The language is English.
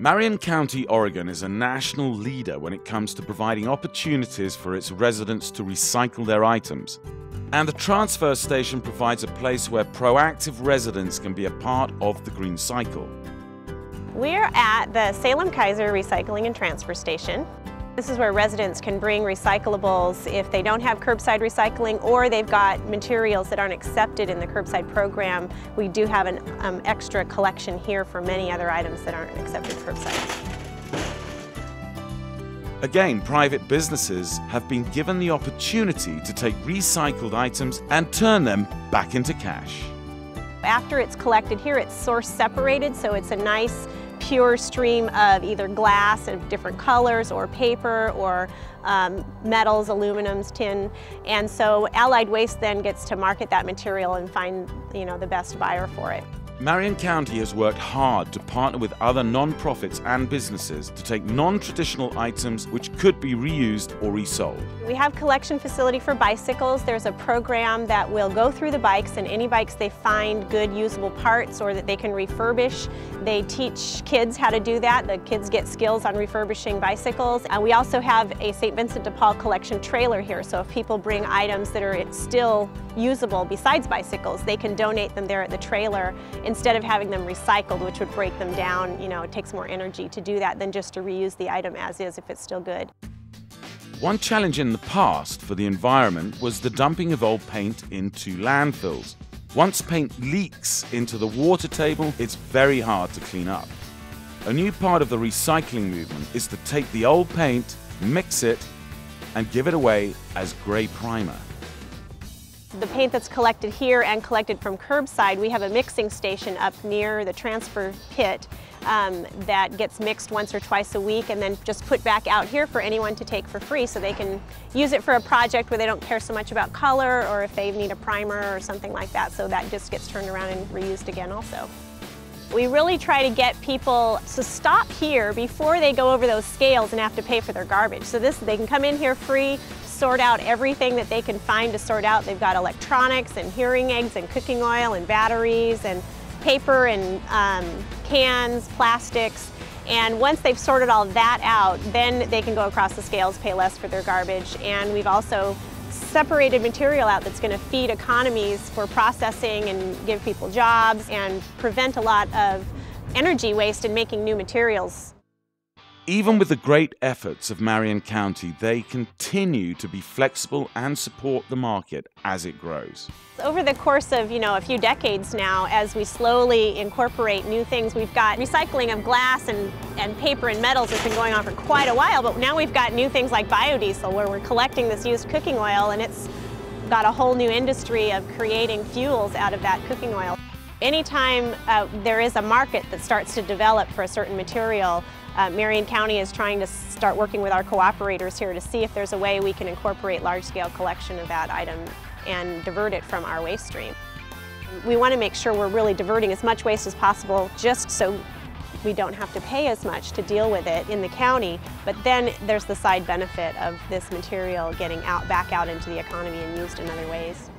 Marion County, Oregon is a national leader when it comes to providing opportunities for its residents to recycle their items. And the transfer station provides a place where proactive residents can be a part of the green cycle. We're at the Salem-Keizer Recycling and Transfer Station. This is where residents can bring recyclables if they don't have curbside recycling or they've got materials that aren't accepted in the curbside program. We do have an extra collection here for many other items that aren't accepted curbside. Again, private businesses have been given the opportunity to take recycled items and turn them back into cash. After it's collected here, it's source separated, so it's a nice pure stream of either glass of different colors or paper or metals, aluminums, tin. And so Allied Waste then gets to market that material and find, the best buyer for it. Marion County has worked hard to partner with other non-profits and businesses to take non-traditional items which could be reused or resold. We have a collection facility for bicycles. There's a program that will go through the bikes, and any bikes they find good usable parts or that they can refurbish, they teach kids how to do that. The kids get skills on refurbishing bicycles. And we also have a St. Vincent de Paul collection trailer here, so if people bring items that are still usable besides bicycles, they can donate them there at the trailer instead of having them recycled, which would break them down. It takes more energy to do that than just to reuse the item as is if it's still good. One challenge in the past for the environment was the dumping of old paint into landfills. Once paint leaks into the water table, it's very hard to clean up. A new part of the recycling movement is to take the old paint, mix it, and give it away as grey primer. The paint that's collected here and collected from curbside, we have a mixing station up near the transfer pit that gets mixed once or twice a week and then just put back out here for anyone to take for free, so they can use it for a project where they don't care so much about color or if they need a primer or something like that, so that just gets turned around and reused again also. We really try to get people to stop here before they go over those scales and have to pay for their garbage. So they can come in here free, sort out everything that they can find to sort out. They've got electronics and hearing aids and cooking oil and batteries and paper and cans, plastics. And once they've sorted all that out, then they can go across the scales, pay less for their garbage. And we've also separated material out that's going to feed economies for processing and give people jobs and prevent a lot of energy waste in making new materials. Even with the great efforts of Marion County, they continue to be flexible and support the market as it grows. Over the course of, a few decades now, as we slowly incorporate new things, we've got recycling of glass and paper and metals has been going on for quite a while, but now we've got new things like biodiesel, where we're collecting this used cooking oil, and it's got a whole new industry of creating fuels out of that cooking oil. Anytime there is a market that starts to develop for a certain material, Marion County is trying to start working with our cooperators here to see if there's a way we can incorporate large-scale collection of that item and divert it from our waste stream. We want to make sure we're really diverting as much waste as possible just so we don't have to pay as much to deal with it in the county, but then there's the side benefit of this material getting back out into the economy and used in other ways.